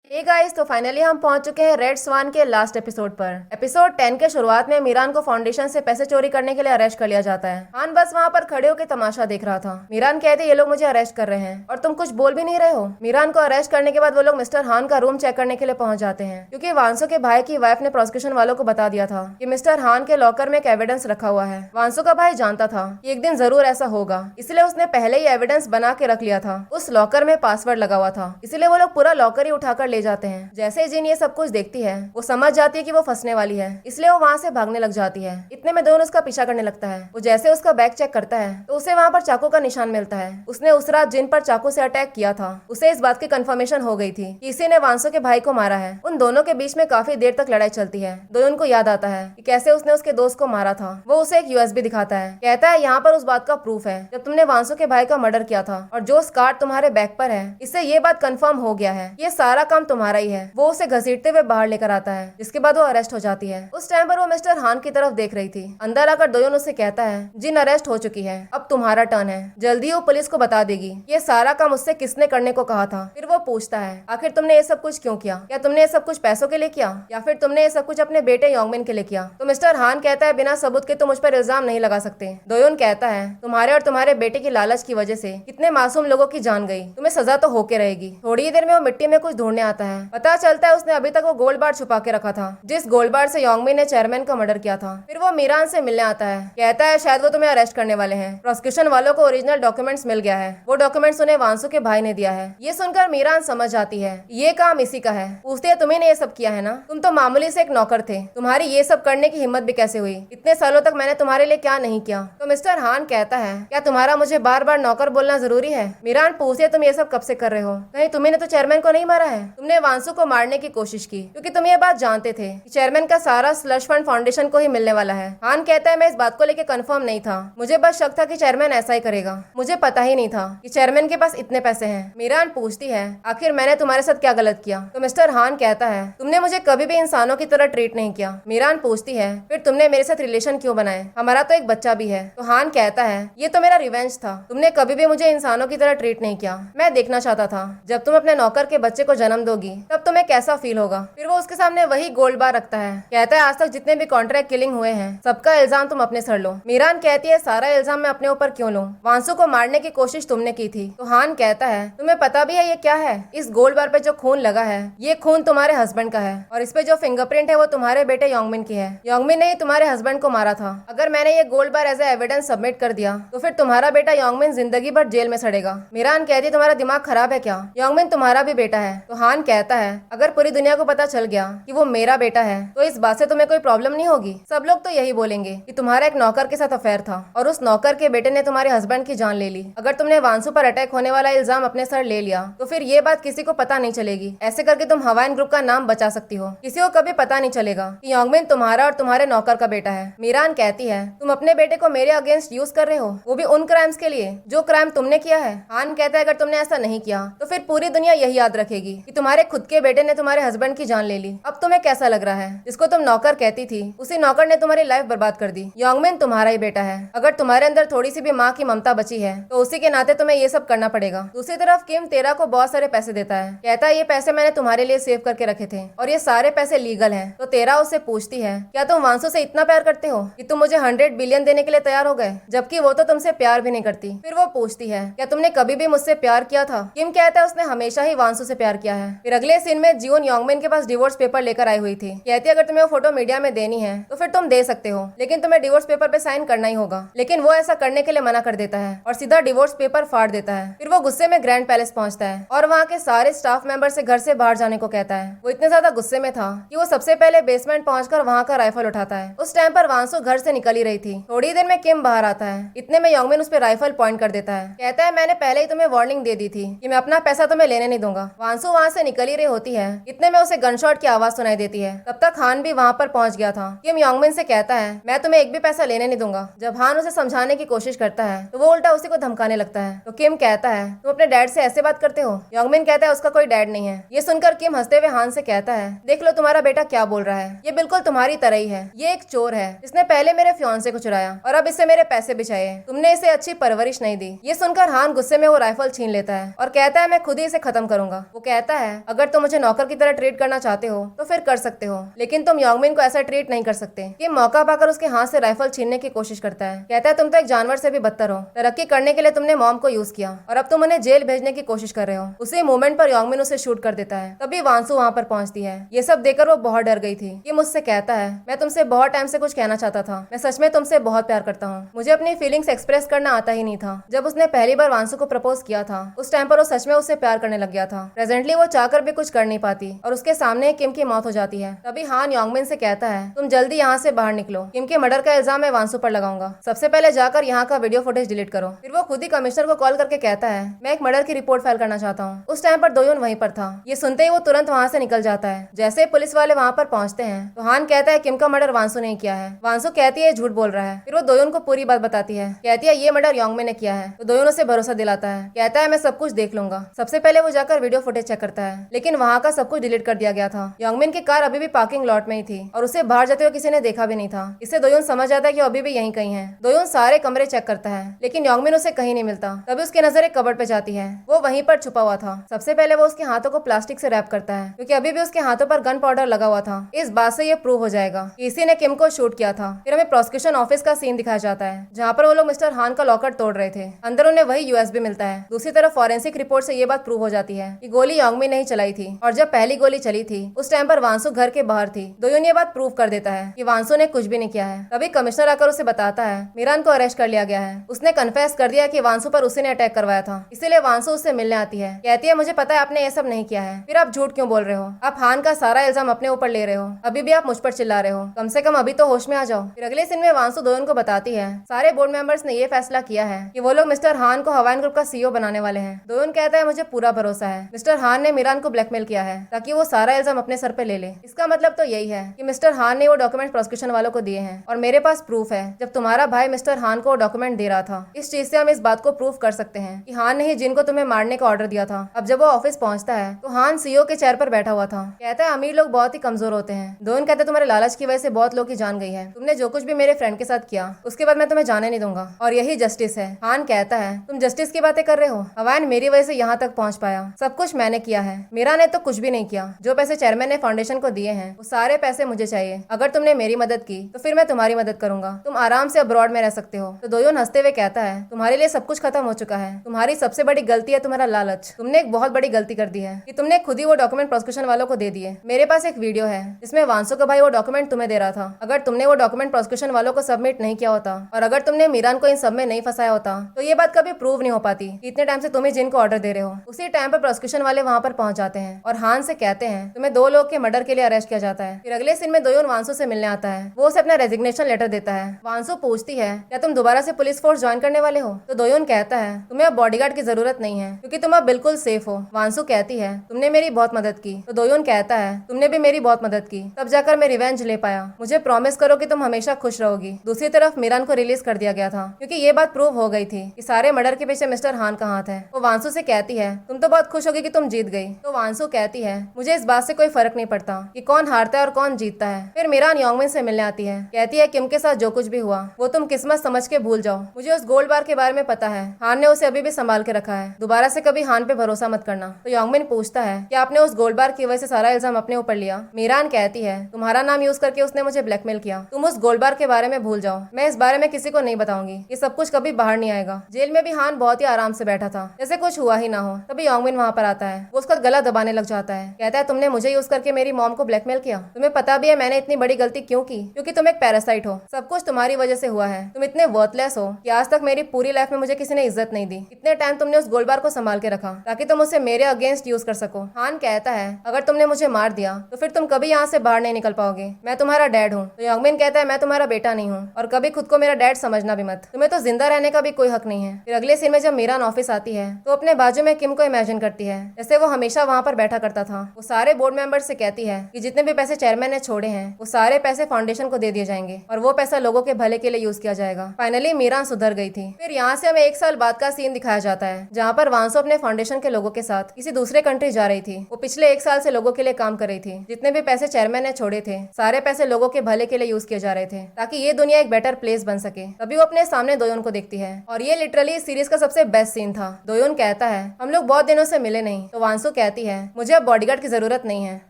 Hey guys, तो finally हम पहुंच चुके हैं रेड स्वान के लास्ट एपिसोड पर। एपिसोड 10 के शुरुआत में मीरान को फाउंडेशन से पैसे चोरी करने के लिए अरेस्ट कर लिया जाता है। हान बस वहां पर खड़े होकर तमाशा देख रहा था। मीरान कहते ये लोग मुझे अरेस्ट कर रहे हैं और तुम कुछ बोल भी नहीं रहे हो। मीरान को अरेस्ट करने के बाद वो लोग मिस्टर हान का रूम चेक करने के लिए पहुंच जाते हैं, क्योंकि वांसो के भाई की वाइफ ने प्रोसिक्यूशन वालों को बता दिया था कि मिस्टर हान के लॉकर में एक एविडेंस रखा हुआ है। वांसो का भाई जानता था कि एक दिन जरूर ऐसा होगा, इसलिए उसने पहले ही एविडेंस बना के रख लिया था। उस लॉकर में पासवर्ड लगा हुआ था, इसलिए वो लोग पूरा लॉकर ही उठाकर ले जाते हैं। जैसे जिन ये सब कुछ देखती है, वो समझ जाती है कि वो फंसने वाली है, इसलिए वो वहाँ से भागने लग जाती है। इतने में दोनों उसका पीछा करने लगता है। वो जैसे उसका बैग चेक करता है तो उसे वहाँ पर चाकू का निशान मिलता है। उसने उस रात जिन पर चाकू से अटैक किया था, उसे इस बात की कंफर्मेशन हो गई थी कि इसी ने वांसो के भाई को मारा है। उन दोनों के बीच में काफी देर तक लड़ाई चलती है। दोनों को याद आता है कि कैसे उसने उसके दोस्त को मारा था। वो उसे एक यूएसबी दिखाता है, कहता है यहाँ पर उस बात का प्रूफ है जब तुमने वांसो के भाई का मर्डर किया था, और जो स्कार तुम्हारे बैग पर है, इससे ये बात कंफर्म हो गया है ये सारा काम तुम्हारा ही है। वो उसे घसीटते हुए बाहर लेकर आता है, जिसके बाद वो अरेस्ट हो जाती है। उस टाइम पर वो मिस्टर हान की तरफ देख रही थी। अंदर आकर दोयोन उससे कहता है जिन अरेस्ट हो चुकी है, अब तुम्हारा टर्न है। जल्दी वो पुलिस को बता देगी ये सारा काम उससे किसने करने को कहा था। फिर वो पूछता है आखिर तुमने ये सब कुछ क्यों किया? क्या तुमने ये सब कुछ पैसों के लिए किया, या फिर तुमने ये सब कुछ अपने बेटे योंगमिन के लिए किया? तो मिस्टर हान कहता है बिना सबूत के तुम मुझ पर इल्जाम नहीं लगा सकते। दोयोन कहता है तुम्हारे और तुम्हारे बेटे की लालच की वजह से कितने मासूम लोगों की जान गई, तुम्हें सजा तो होके रहेगी। थोड़ी ही देर में वो मिट्टी में कुछ ढूंढने आता है। पता चलता है उसने अभी तक वो गोल्ड बार छुपा के रखा था, जिस गोल्ड बार से योंगमिन ने चेयरमैन का मर्डर किया था। फिर वो मीरान से मिलने आता है, कहता है शायद वो तुम्हें अरेस्ट करने वाले हैं। प्रोसिक्यूशन वालों को ओरिजिनल डॉक्यूमेंट्स मिल गया है। वो डॉक्यूमेंट्स उन्हें वांसो के भाई ने दिया है। ये सुनकर मीरान समझ जाती है ये काम इसी का है। पूछते है तुम्ही ने ये सब किया है ना? तुम तो मामूली से एक नौकर थे, तुम्हारी ये सब करने की हिम्मत भी कैसे हुई? इतने सालों तक मैंने तुम्हारे लिए क्या नहीं किया? तो मिस्टर हान कहता है क्या तुम्हारा मुझे बार बार नौकर बोलना जरूरी है? मीरान पूछती है तुम ये सब कब से कर रहे हो? कहीं तुम्ही ने तो चेयरमैन को नहीं मारा है? तुमने वांसो को मारने की कोशिश की क्योंकि तुम ये बात जानते थे कि चेयरमैन का सारा स्लश फंड फाउंडेशन को ही मिलने वाला है। हान कहता है मैं इस बात को लेकर कंफर्म नहीं था, मुझे बस शक था कि चेयरमैन ऐसा ही करेगा। मुझे पता ही नहीं था कि चेयरमैन के पास इतने पैसे हैं। मीरान पूछती है आखिर मैंने तुम्हारे साथ क्या गलत किया? तो मिस्टर हान कहता है तुमने मुझे कभी भी इंसानों की तरह ट्रीट नहीं किया। मीरान पूछती है फिर तुमने मेरे साथ रिलेशन क्यों बनाए? हमारा तो एक बच्चा भी है। तो हान कहता है ये तो मेरा रिवेंज था, तुमने कभी भी मुझे इंसानों की तरह ट्रीट नहीं किया। मैं देखना चाहता था जब तुम अपने नौकर के बच्चे को जन्म दोगी तब तुम्हें कैसा फील होगा। फिर वो उसके सामने वही गोल्ड बार रखता है, कहता है आज तक जितने भी कॉन्ट्रैक्ट किलिंग हुए हैं सबका इल्जाम तुम अपने सर लो। मीरान कहती है सारा इल्जाम मैं अपने ऊपर क्यों लूं? वांसो को मारने की कोशिश तुमने की थी। तो हान कहता है तुम्हें पता भी है ये क्या है? इस गोल्ड बार पे जो खून लगा है ये खून तुम्हारे हस्बैंड का है, और इस पे जो फिंगरप्रिंट है वो तुम्हारे बेटे योंगमिन की है। योंगमिन ने ही तुम्हारे हस्बैंड को मारा था। अगर मैंने ये gold bar as evidence submit कर दिया तो फिर तुम्हारा बेटा योंगमिन जिंदगी भर जेल में सड़ेगा। मीरान कहती है तुम्हारा दिमाग खराब है क्या? योंगमिन तुम्हारा भी बेटा है। तो हान कहता है अगर पूरी दुनिया को पता चल गया कि वो मेरा बेटा है तो इस बात से तुम्हें कोई प्रॉब्लम नहीं होगी। सब लोग तो यही बोलेंगे कि तुम्हारा एक नौकर के साथ अफेयर था और उस नौकर के बेटे ने तुम्हारे हस्बैंड की जान ले ली। अगर तुमने वांसो पर अटैक होने वाला इल्जाम अपने सर ले लिया तो फिर ये बात किसी को पता नहीं चलेगी। ऐसे करके तुम हवाइन ग्रुप का नाम बचा सकती हो। किसी को कभी पता नहीं चलेगा कि योंगमिन तुम्हारा और तुम्हारे नौकर का बेटा है। मीरान कहती है तुम अपने बेटे को मेरे अगेंस्ट यूज कर रहे हो, वो भी उन क्राइम्स के लिए जो क्राइम तुमने किया है। हान कहता है अगर तुमने ऐसा नहीं किया तो फिर पूरी दुनिया यही याद रखेगी कि तुम्हारे खुद के बेटे ने तुम्हारे हस्बैंड की जान ले ली। अब तुम्हें कैसा लग रहा है? जिसको तुम नौकर कहती थी उसी नौकर ने तुम्हारी लाइफ बर्बाद कर दी। योंगमिन तुम्हारा ही बेटा है। अगर तुम्हारे अंदर थोड़ी सी भी माँ की ममता बची है तो उसी के नाते तुम्हें ये सब करना पड़ेगा। दूसरी तरफ किम तेरा को बहुत सारे पैसे देता है, कहता है ये पैसे मैंने तुम्हारे लिए सेव करके रखे थे और ये सारे पैसे लीगल हैं। तो तेरा उससे पूछती है क्या तुम वांसो से इतना प्यार करते हो कि तुम मुझे 100 बिलियन देने के लिए तैयार हो गए, जबकि वो तो तुमसे प्यार भी नहीं करती। फिर वो पूछती है क्या तुमने कभी भी मुझसे प्यार किया था? किम कहता है उसने हमेशा ही वांसो से प्यार किया है। फिर अगले सीन में जियोन योंगमिन के पास डिवोर्स पेपर लेकर आई हुई थी। कहती है अगर तुम्हें वो फोटो मीडिया में देनी है तो फिर तुम दे सकते हो, लेकिन तुम्हें डिवोर्स पेपर पे साइन करना ही होगा। लेकिन वो ऐसा करने के लिए मना कर देता है और सीधा डिवोर्स पेपर फाड़ देता है। फिर वो गुस्से में ग्रैंड पैलेस पहुंचता है और वहाँ के सारे स्टाफ मेंबर से घर से बाहर जाने को कहता है। वो इतने ज्यादा गुस्से में था कि वो सबसे पहले बेसमेंट पहुंचकर वहाँ का राइफल उठाता है। उस टाइम पर वांसो घर से निकल ही रही थी। थोड़ी देर में किम बाहर आता है। इतने में योंगमिन उस पर राइफल पॉइंट कर देता है, कहता है मैंने पहले ही तुम्हें वार्निंग दे दी थी कि मैं अपना पैसा तुम्हें लेने नहीं दूंगा। वांसो वहाँ से निकल ही रही होती है। इतने में उसे गनशॉट की आवाज सुनाई देती है। तब तक हान भी वहाँ पर पहुंच गया था। किम योंगमिन से कहता है मैं तुम्हें एक भी पैसा लेने नहीं दूंगा। जब हान उसे समझाने की कोशिश करता है तो वो उल्टा उसी को धमकाने लगता है। तो किम कहता है तुम अपने डैड से ऐसे बात करते हो? योंगमिन कहता है उसका कोई डैड नहीं है। ये सुनकर किम हंसते हुए हान से कहता है देख लो तुम्हारा बेटा क्या बोल रहा है, ये बिल्कुल तुम्हारी तरह ही है। ये एक चोर है जिसने पहले मेरे फियांसे को चुराया और अब इससे मेरे पैसे बिछाए। तुमने इसे अच्छी परवरिश नहीं दी। ये सुनकर हान गुस्से में वो राइफल छीन लेता है और कहता है मैं खुद ही इसे खत्म करूंगा। वो कहता है अगर तुम मुझे नौकर की तरह ट्रीट करना चाहते हो तो फिर कर सकते हो, लेकिन तुम योंगमिन को ऐसा ट्रीट नहीं कर सकते। किम मौका पाकर उसके हाथ से राइफल छीनने की कोशिश करता है। कहता है तुम तो एक जानवर से भी बदतर हो। तरक्की करने के लिए तुमने मॉम को यूज किया और अब तुम उन्हें जेल भेजने की कोशिश कर रहे हो। उसी मोमेंट पर योंगमिन उसे शूट कर देता है। तभी वांसु वहाँ पर पहुंचती है। ये सब देखकर वो बहुत डर गई थी। किम मुझसे कहता है मैं तुमसे बहुत टाइम से कुछ कहना चाहता था। मैं सच में तुमसे बहुत प्यार करता हूँ। मुझे अपनी फीलिंग्स एक्सप्रेस करना आता ही नहीं था। जब उसने पहली बार वांसु को प्रपोज किया था उस टाइम पर वो सच में उससे प्यार करने लग गया था। प्रेजेंटली वो चाहकर भी कुछ कर नहीं पाती और उसके सामने किम की मौत हो जाती है। तभी हान योंगमिन से कहता है तुम जल्दी यहाँ से बाहर निकलो। किम के मर्डर का इल्जाम मैं वांसु पर लगाऊंगा। सबसे पहले जाकर यहाँ का वीडियो फुटेज डिलीट करो। फिर वो खुद ही कमिश्नर को कॉल करके कहता है मैं एक मर्डर की रिपोर्ट फाइल करना चाहता हूँ। उस टाइम पर दोयोन वहीं पर था। ये सुनते ही वो तुरंत वहाँ से निकल जाता है। जैसे पुलिस वाले वहाँ पर पहुँचते हैं तो हान कहता है किम का मर्डर वांसु ने किया है। वांसु कहती है झूठ बोल रहा है। फिर वो दोयोन को पूरी बात बताती है। कहती है ये मर्डर योंगमिन ने किया है। तो दोयोन उसे भरोसा दिलाता है। कहता है मैं सब कुछ देख लूंगा। सबसे पहले वो जाकर वीडियो फुटेज चेक करता है, लेकिन वहाँ का सब कुछ डिलीट कर दिया गया था। योंगमिन की कार अभी भी पार्किंग लॉट में ही थी और उसे बाहर जाते हुए किसी ने देखा भी नहीं था। इससे दोयोन समझ जाता है कि अभी भी यहीं कहीं है। दोयोन सारे कमरे चेक करता है, लेकिन योंगमिन उसे कहीं नहीं मिलता। तभी उसकी नजर एक कबर्ड पे जाती है। वो वहीं पर छुपा हुआ था। सबसे पहले वो उसके हाथों को प्लास्टिक से रैप करता है, क्योंकि अभी भी उसके हाथों पर गन पाउडर लगा हुआ था। इस बात से ये प्रूव हो जाएगा कि इसी ने किम को शूट किया था। फिर हमें प्रोसिक्यूशन ऑफिस का सीन दिखाया जाता है, जहाँ पर वो लोग मिस्टर हान का लॉकर तोड़ रहे थे। अंदर उन्हें वही यूएसबी मिलता है। दूसरी तरफ फॉरेंसिक रिपोर्ट से ये बात प्रूव हो जाती है कि गोली योंगमिन ने ही चलाई थी और जब पहली गोली चली थी उस टाइम पर वांसु घर के बाहर थी। दोयोन ये बात प्रूव कर देता है कि वांसु ने कुछ भी नहीं किया है। तभी कमिश्नर आकर उसे बताता है मीरान को अरेस्ट कर लिया गया है। उसने कन्फेस कर दिया कि वांसु पर उसी ने अटैक करवाया था, इसीलिए वांसु उससे मिलने आती है। कहती है मुझे पता है आपने ये सब नहीं किया है, फिर आप झूठ क्यों बोल रहे हो? आप हान का सारा इल्जाम अपने ऊपर ले रहे हो। अभी भी आप मुझ पर चिल्ला रहे हो। कम से कम अभी तो होश में आ जाओ। फिर अगले सीन में वांसु दोयोन को बताती है सारे बोर्ड मेंबर्स ने ये फैसला किया है कि वो लोग मिस्टर हान को हवाइन ग्रुप का सीईओ बनाने वाले हैं। दोयोन कहता है मुझे पूरा भरोसा है। मिस्टर हान ने मीरान को ब्लैकमेल किया है ताकि वो सारा इल्जाम अपने सर पे ले ले। इसका मतलब तो यही है कि मिस्टर हान ने वो डॉक्यूमेंट प्रोसिक्यूशन वालों को दिए हैं और मेरे पास प्रूफ है। जब तुम्हारा भाई मिस्टर हान को डॉक्यूमेंट दे रहा था, इस चीज से हम इस बात को प्रूफ कर सकते हैं कि हान ने ही जिनको तुम्हें मारने का ऑर्डर दिया था। अब जब वो ऑफिस पहुंचता है तो हान सीईओ के चेयर पर बैठा हुआ था। कहता है अमीर लोग बहुत ही कमजोर होते हैं। दोयोन कहते तुम्हारे लालच की वजह से बहुत लोग की जान गई है। तुमने जो कुछ भी मेरे फ्रेंड के साथ किया उसके बाद मैं तुम्हें जाने नहीं दूंगा और यही जस्टिस है। हान कहता है तुम जस्टिस की बातें कर रहे हो? हवाइन मेरी वजह से यहाँ तक पहुँच पाया, सब कुछ मैंने किया है। मीरा ने तो कुछ भी नहीं किया। जो पैसे चेयरमैन ने फाउंडेशन को दिए हैं वो सारे पैसे मुझे चाहिए। अगर तुमने मेरी मदद की तो फिर मैं तुम्हारी मदद करूंगा। तुम आराम से अब्रॉड में रह सकते हो। तो दोयोन हंसते हुए कहता है तुम्हारे लिए सब कुछ खत्म हो चुका है। तुम्हारी सबसे बड़ी गलती है तुम्हारा लालच। तुमने एक बहुत बड़ी गलती कर दी है कि तुमने खुद ही वो डॉक्यूमेंट प्रोसिक्यूशन वालों को दे दिए। मेरे पास एक वीडियो है जिसमें वांसु का भाई वो डॉक्यूमेंट तुम्हें दे रहा था। अगर तुमने वो डॉक्यूमेंट प्रोसिक्यूशन वालों को सबमिट नहीं किया होता और अगर तुमने मीरान को इन सब में नहीं फंसाया होता तो ये बात कभी प्रूव नहीं हो पाती कि इतने टाइम से तुम ही जिनको ऑर्डर दे रहे हो। उसी टाइम पर प्रोसिक्यूशन वाले वहाँ पर पहुंच जाते हैं और हान से कहते हैं तुम्हें 2 लोग के मर्डर के लिए अरेस्ट किया जाता है। फिर अगले सीन में दोयोन वांसु से मिलने आता है। वो उसे अपना रेजिग्नेशन लेटर देता है। वांसु पूछती है क्या तुम दोबारा से पुलिस फोर्स ज्वाइन करने वाले हो? तो दोयोन कहता है तुम्हें अब बॉडीगार्ड की जरूरत नहीं है क्योंकि तुम अब बिल्कुल सेफ हो। वांसु कहती है तुमने मेरी बहुत मदद की। तो दोयोन कहता है तुमने भी मेरी बहुत मदद की, तब जाकर मैं रिवेंज ले पाया। मुझे प्रॉमिस करो कि तुम हमेशा खुश रहोगी। दूसरी तरफ मीरान को रिलीज कर दिया गया था क्योंकि ये बात प्रूव हो गई थी कि सारे मर्डर के पीछे मिस्टर हान का हाथ है। वो वांसु से कहती है तुम तो बहुत खुश होगी कि तुम जीत गई। तो वांसु कहती है मुझे इस बात से कोई फर्क नहीं पड़ता कि कौन हारता है और कौन जीतता है। फिर मीरान योंगमिन से मिलने आती है। कहती है किम के साथ जो कुछ भी हुआ वो तुम किस्मत समझ के भूल जाओ। मुझे उस गोल्ड बार के बारे में पता है। हान ने उसे अभी भी संभाल के रखा है। दोबारा से कभी हान पे भरोसा मत करना। तो योंगमिन पूछता है कि आपने उस गोल्ड बार की वजह से सारा इल्जाम अपने ऊपर लिया? मीरान कहती है तुम्हारा नाम यूज करके उसने मुझे ब्लैकमेल किया। तुम उस गोल्ड बार के बारे में भूल जाओ। मैं इस बारे में किसी को नहीं बताऊंगी। ये सब कुछ कभी बाहर नहीं आएगा। जेल में भी हान बहुत ही आराम से बैठा था, जैसे कुछ हुआ ही ना हो। तभी योंगमिन वहाँ पर आता है। वो उसका गला दबाने लग जाता है। कहता है तुमने मुझे यूज करके मेरी मॉम को ब्लैकमेल किया। तुम्हें पता भी है मैंने इतनी बड़ी गलती क्यों की? क्योंकि तुम एक पैरासाइट हो। सब कुछ तुम्हारी वजह से हुआ है। तुम इतने वर्थलेस हो कि आज तक मेरी पूरी लाइफ में मुझे किसी ने इज्जत नहीं दी। इतने टाइम तुमने उस गोल्ड बार को संभाल के रखा ताकि तुम उसे मेरे अगेंस्ट यूज कर सको। हान कहता है अगर तुमने मुझे मार दिया तो फिर तुम कभी यहाँ से बाहर नहीं निकल पाओगे। मैं तुम्हारा डैड हूँ। तो योंगमिन कहता है मैं तुम्हारा बेटा नहीं हूँ और कभी खुद को मेरा डैड समझना भी मत। तुम्हें तो जिंदा रहने का भी कोई हक नहीं है। फिर अगले सीन में जब मीरान ऑफिस आती है तो अपने बाजू में किम को इमेजिन करती है जैसे वो हमेशा वहाँ पर बैठा करता था। वो सारे बोर्ड मेंबर से कहती है कि जितने भी पैसे चेयरमैन ने छोड़े हैं वो सारे पैसे फाउंडेशन को दे दिए जाएंगे और वो पैसा लोगों के भले के लिए यूज किया जाएगा। फाइनली मीरान सुधर गई थी। फिर यहाँ से हमें 1 साल बाद का सीन दिखाया जाता है जहाँ पर वांसु अपने फाउंडेशन के लोगों के साथ किसी दूसरे कंट्री जा रही थी। वो पिछले 1 साल से लोगों के लिए काम कर रही थी। जितने भी पैसे चेयरमैन ने छोड़े थे सारे पैसे लोगों के भले के लिए यूज किए जा रहे थे ताकि ये दुनिया एक बेटर प्लेस बन सके। तभी वो अपने सामने दोयोन को देखती है और ये लिटरली इस सीरीज का सबसे बेस्ट सीन था। दोयोन कहता है हम लोग बहुत दिनों से मिले नहीं। तो वांसु कहती है मुझे अब बॉडीगार्ड की जरूरत नहीं है।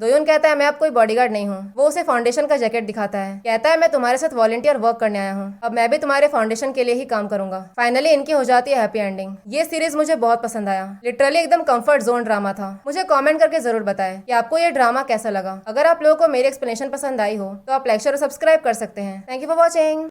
दोयोन कहता है मैं अब कोई बॉडीगार्ड नहीं हूँ। वो उसे फाउंडेशन का जैकेट दिखाता है, कहता है मैं तुम्हारे साथ वॉलंटियर वर्क करने आया हूँ, अब मैं भी तुम्हारे फाउंडेशन के लिए ही काम करूंगा। फाइनली इनकी हो जाती है हैप्पी एंडिंग। ये सीरीज मुझे बहुत पसंद आया, लिटरली एकदम कंफर्ट जोन ड्रामा था। मुझे कमेंट करके जरूर बताएं कि आपको ये ड्रामा कैसा लगा। अगर आप लोगों को मेरी एक्सप्लेनेशन पसंद आई हो तो आप लाइक शेयर और सब्सक्राइब कर सकते हैं। Thank you for watching.